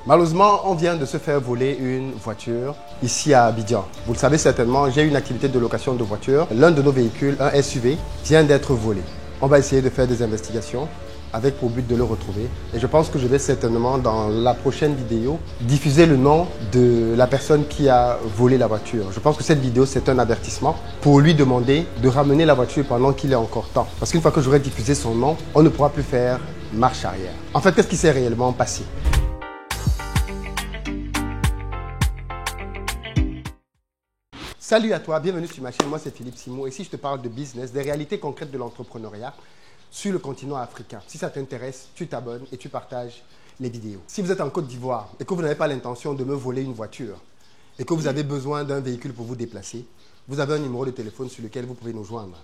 Malheureusement, on vient de se faire voler une voiture ici à Abidjan. Vous le savez certainement, j'ai une activité de location de voitures. L'un de nos véhicules, un SUV, vient d'être volé. On va essayer de faire des investigations avec pour but de le retrouver. Et je pense que je vais certainement, dans la prochaine vidéo, diffuser le nom de la personne qui a volé la voiture. Je pense que cette vidéo, c'est un avertissement pour lui demander de ramener la voiture pendant qu'il est encore temps. Parce qu'une fois que j'aurai diffusé son nom, on ne pourra plus faire marche arrière. En fait, qu'est-ce qui s'est réellement passé ? Salut à toi, bienvenue sur ma chaîne, moi c'est Philippe Simon. Ici je te parle de business, des réalités concrètes de l'entrepreneuriat sur le continent africain. Si ça t'intéresse, tu t'abonnes et tu partages les vidéos. Si vous êtes en Côte d'Ivoire et que vous n'avez pas l'intention de me voler une voiture et que vous avez besoin d'un véhicule pour vous déplacer, vous avez un numéro de téléphone sur lequel vous pouvez nous joindre.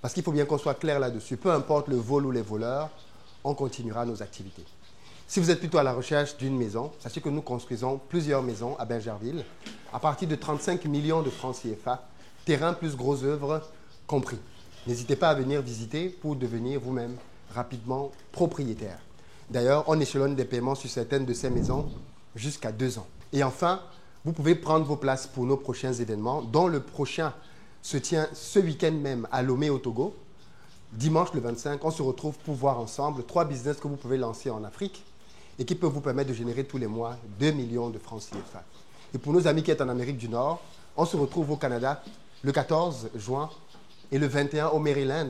Parce qu'il faut bien qu'on soit clair là-dessus, peu importe le vol ou les voleurs, on continuera nos activités. Si vous êtes plutôt à la recherche d'une maison, sachez que nous construisons plusieurs maisons à Bingerville à partir de 35 millions de francs CFA, terrain plus gros œuvres compris. N'hésitez pas à venir visiter pour devenir vous-même rapidement propriétaire. D'ailleurs, on échelonne des paiements sur certaines de ces maisons jusqu'à 2 ans. Et enfin, vous pouvez prendre vos places pour nos prochains événements, dont le prochain se tient ce week-end même à Lomé au Togo. Dimanche le 25, on se retrouve pour voir ensemble 3 business que vous pouvez lancer en Afrique et qui peuvent vous permettre de générer tous les mois 2 millions de francs CFA. Et pour nos amis qui sont en Amérique du Nord, on se retrouve au Canada le 14 juin et le 21 au Maryland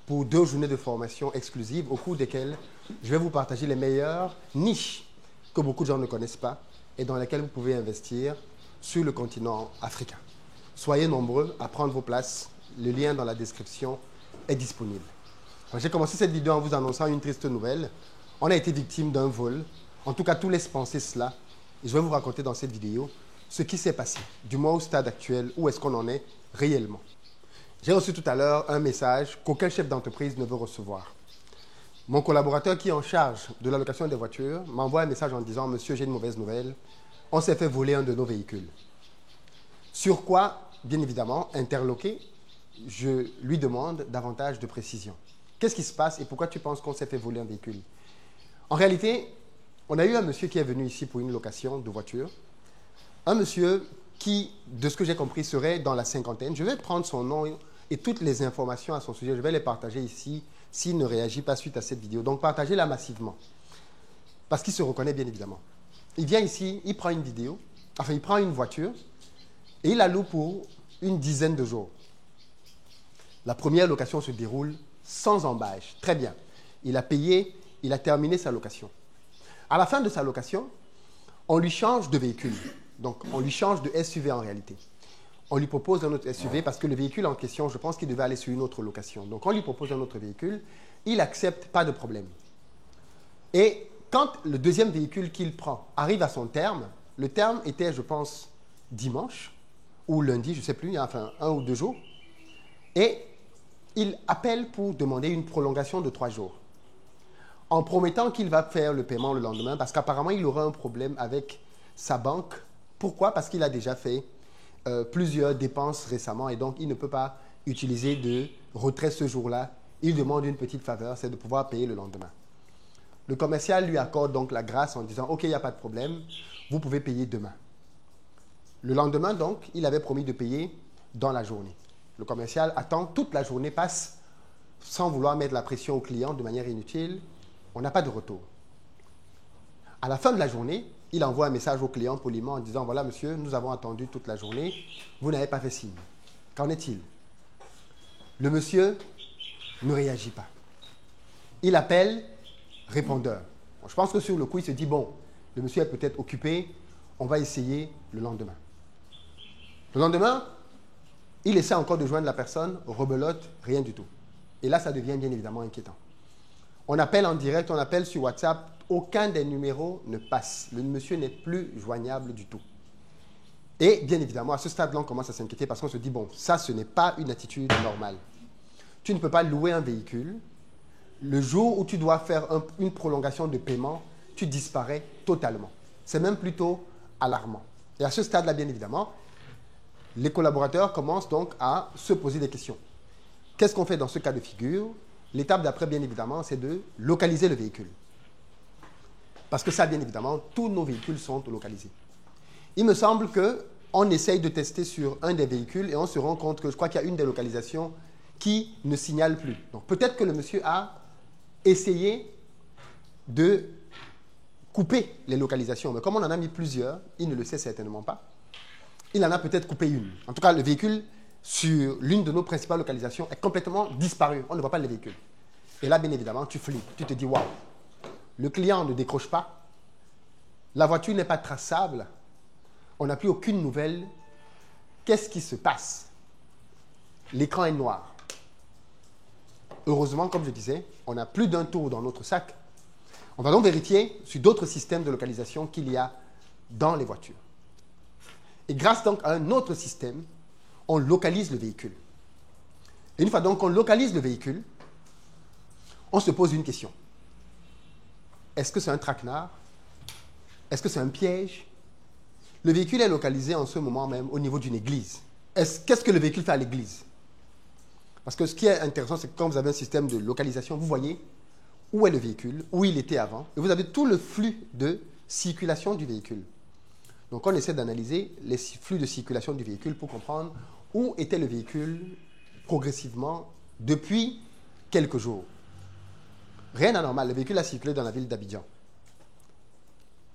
pour 2 journées de formation exclusives au cours desquelles je vais vous partager les meilleures niches que beaucoup de gens ne connaissent pas et dans lesquelles vous pouvez investir sur le continent africain. Soyez nombreux à prendre vos places. Le lien dans la description est disponible. J'ai commencé cette vidéo en vous annonçant une triste nouvelle. On a été victime d'un vol. En tout cas, tout laisse penser cela. Et je vais vous raconter dans cette vidéo ce qui s'est passé, du moins au stade actuel, où est-ce qu'on en est réellement. J'ai reçu tout à l'heure un message qu'aucun chef d'entreprise ne veut recevoir. Mon collaborateur qui est en charge de la location des voitures m'envoie un message en disant « Monsieur, j'ai une mauvaise nouvelle. On s'est fait voler un de nos véhicules. » Sur quoi, bien évidemment, interloqué, je lui demande davantage de précision. Qu'est-ce qui se passe et pourquoi tu penses qu'on s'est fait voler un véhicule ? En réalité, on a eu un monsieur qui est venu ici pour une location de voiture. Un monsieur qui, de ce que j'ai compris, serait dans la cinquantaine. Je vais prendre son nom et toutes les informations à son sujet. Je vais les partager ici s'il ne réagit pas suite à cette vidéo. Donc, partagez-la massivement. Parce qu'il se reconnaît bien évidemment. Il vient ici, il prend une vidéo, enfin, il prend une voiture et il la loue pour une dizaine de jours. La première location se déroule sans embâche. Très bien. Il a payé, il a terminé sa location. À la fin de sa location, on lui change de véhicule. Donc, on lui change de SUV en réalité. On lui propose un autre SUV parce que le véhicule en question, je pense qu'il devait aller sur une autre location. Donc, on lui propose un autre véhicule. Il accepte, pas de problème. Et quand le deuxième véhicule qu'il prend arrive à son terme, le terme était, je pense, dimanche ou lundi, je ne sais plus, enfin 1 ou 2 jours. Et il appelle pour demander une prolongation de 3 jours. En promettant qu'il va faire le paiement le lendemain parce qu'apparemment, il aura un problème avec sa banque. Pourquoi ? Parce qu'il a déjà fait plusieurs dépenses récemment et donc il ne peut pas utiliser de retrait ce jour-là. Il demande une petite faveur, c'est de pouvoir payer le lendemain. Le commercial lui accorde donc la grâce en disant « Ok, il n'y a pas de problème, vous pouvez payer demain. » Le lendemain, donc, il avait promis de payer dans la journée. Le commercial attend, toute la journée passe sans vouloir mettre la pression au client de manière inutile. On n'a pas de retour. À la fin de la journée, il envoie un message au client poliment en disant « Voilà, monsieur, nous avons attendu toute la journée, vous n'avez pas fait signe. Qu'en est-il » Le monsieur ne réagit pas. Il appelle répondeur. Bon, je pense que sur le coup, il se dit « Bon, le monsieur est peut-être occupé, on va essayer le lendemain. » Le lendemain, il essaie encore de joindre la personne, rebelote, rien du tout. Et là, ça devient bien évidemment inquiétant. On appelle en direct, on appelle sur WhatsApp, aucun des numéros ne passe. Le monsieur n'est plus joignable du tout. Et bien évidemment, à ce stade-là, on commence à s'inquiéter parce qu'on se dit, bon, ça, ce n'est pas une attitude normale. Tu ne peux pas louer un véhicule. Le jour où tu dois faire une prolongation de paiement, tu disparais totalement. C'est même plutôt alarmant. Et à ce stade-là, bien évidemment, les collaborateurs commencent donc à se poser des questions. Qu'est-ce qu'on fait dans ce cas de figure ? L'étape d'après, bien évidemment, c'est de localiser le véhicule. Parce que ça, bien évidemment, tous nos véhicules sont localisés. Il me semble qu'on essaye de tester sur un des véhicules et on se rend compte que je crois qu'il y a une des localisations qui ne signale plus. Donc peut-être que le monsieur a essayé de couper les localisations. Mais comme on en a mis plusieurs, il ne le sait certainement pas. Il en a peut-être coupé une. En tout cas, le véhicule sur l'une de nos principales localisations est complètement disparu. On ne voit pas le véhicule. Et là, bien évidemment, tu flippes. Tu te dis, waouh, le client ne décroche pas. La voiture n'est pas traçable. On n'a plus aucune nouvelle. Qu'est-ce qui se passe? L'écran est noir. Heureusement, comme je disais, on a plus d'un tour dans notre sac. On va donc vérifier sur d'autres systèmes de localisation qu'il y a dans les voitures. Et grâce donc à un autre système, on localise le véhicule. Et une fois donc qu'on localise le véhicule, on se pose une question. Est-ce que c'est un traquenard? Est-ce que c'est un piège? Le véhicule est localisé en ce moment même au niveau d'une église. Qu'est-ce que le véhicule fait à l'église? Parce que ce qui est intéressant, c'est que quand vous avez un système de localisation, vous voyez où est le véhicule, où il était avant, et vous avez tout le flux de circulation du véhicule. Donc on essaie d'analyser les flux de circulation du véhicule pour comprendre où était le véhicule progressivement depuis quelques jours. Rien d'anormal, le véhicule a circulé dans la ville d'Abidjan.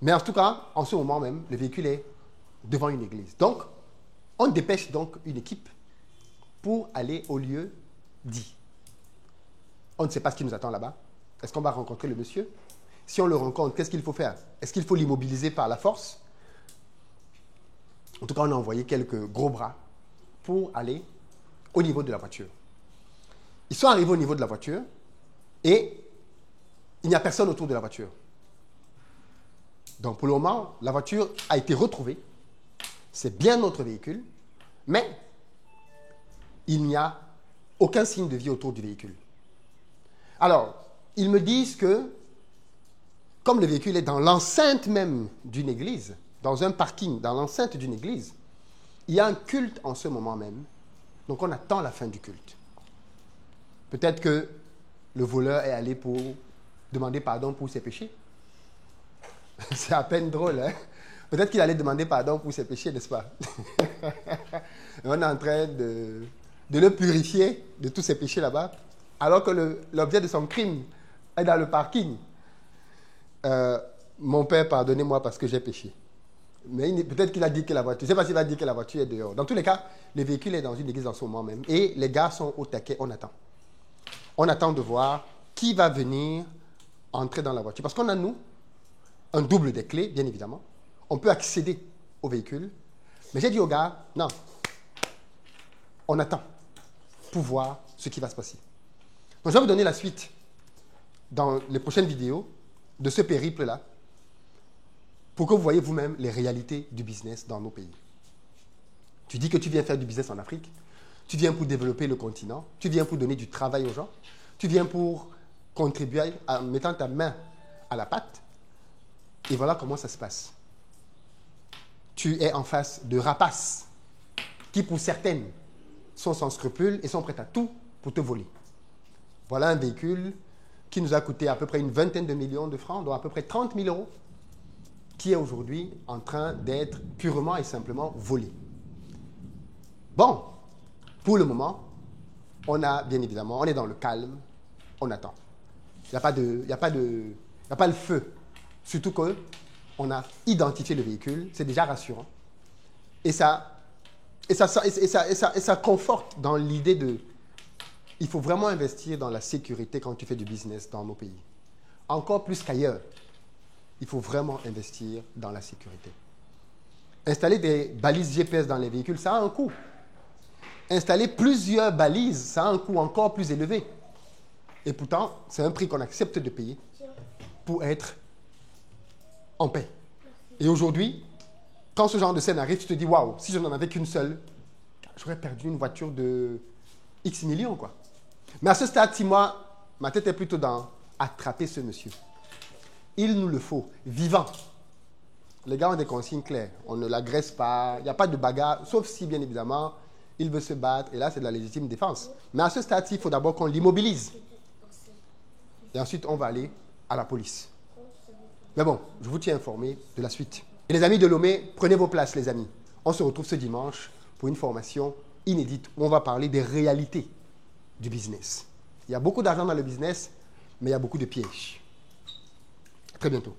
Mais en tout cas, en ce moment même, le véhicule est devant une église. Donc, on dépêche donc une équipe pour aller au lieu dit. On ne sait pas ce qui nous attend là-bas. Est-ce qu'on va rencontrer le monsieur? Si on le rencontre, qu'est-ce qu'il faut faire? Est-ce qu'il faut l'immobiliser par la force? En tout cas, on a envoyé quelques gros bras pour aller au niveau de la voiture. Ils sont arrivés au niveau de la voiture et il n'y a personne autour de la voiture. Donc, pour le moment, la voiture a été retrouvée. C'est bien notre véhicule, mais il n'y a aucun signe de vie autour du véhicule. Alors, ils me disent que, comme le véhicule est dans l'enceinte même d'une église, dans un parking, dans l'enceinte d'une église, il y a un culte en ce moment même. Donc, on attend la fin du culte. Peut-être que le voleur est allé pour demander pardon pour ses péchés. C'est à peine drôle, hein? Peut-être qu'il allait demander pardon pour ses péchés, n'est-ce pas? On est en train de le purifier de tous ses péchés là-bas, alors que l'objet de son crime est dans le parking. Mon père, pardonnez-moi parce que j'ai péché. Mais peut-être qu'il a dit que la voiture, je ne sais pas s'il a dit que la voiture est dehors. Dans tous les cas, le véhicule est dans une église en ce moment même. Et les gars sont au taquet, on attend. On attend de voir qui va venir entrer dans la voiture. Parce qu'on a, nous, un double des clés, bien évidemment. On peut accéder au véhicule. Mais j'ai dit aux gars, non, on attend pour voir ce qui va se passer. Donc, je vais vous donner la suite dans les prochaines vidéos de ce périple-là pour que vous voyez vous-même les réalités du business dans nos pays. Tu dis que tu viens faire du business en Afrique, tu viens pour développer le continent, tu viens pour donner du travail aux gens, tu viens pour contribuer en mettant ta main à la pâte. Et voilà comment ça se passe. Tu es en face de rapaces qui, pour certaines, sont sans scrupules et sont prêtes à tout pour te voler. Voilà un véhicule qui nous a coûté à peu près une vingtaine de millions de francs, dont à peu près 30 000 euros, qui est aujourd'hui en train d'être purement et simplement volé. Bon, pour le moment, on a, bien évidemment, on est dans le calme, on attend. Il n'y a pas le feu. Surtout qu'on a identifié le véhicule, c'est déjà rassurant. Et ça conforte dans l'idée de... Il faut vraiment investir dans la sécurité quand tu fais du business dans nos pays. Encore plus qu'ailleurs, il faut vraiment investir dans la sécurité. Installer des balises GPS dans les véhicules, ça a un coût. Installer plusieurs balises, ça a un coût encore plus élevé. Et pourtant, c'est un prix qu'on accepte de payer pour être en paix. Et aujourd'hui, quand ce genre de scène arrive, tu te dis, waouh, si je n'en avais qu'une seule, j'aurais perdu une voiture de X millions, quoi. Mais à ce stade-ci, moi, ma tête est plutôt dans attraper ce monsieur. Il nous le faut, vivant. Les gars ont des consignes claires. On ne l'agresse pas, il n'y a pas de bagarre, sauf si, bien évidemment, il veut se battre. Et là, c'est de la légitime défense. Mais à ce stade-ci, il faut d'abord qu'on l'immobilise. Et ensuite, on va aller à la police. Mais bon, je vous tiens informé de la suite. Et les amis de Lomé, prenez vos places, les amis. On se retrouve ce dimanche pour une formation inédite où on va parler des réalités du business. Il y a beaucoup d'argent dans le business, mais il y a beaucoup de pièges. À très bientôt.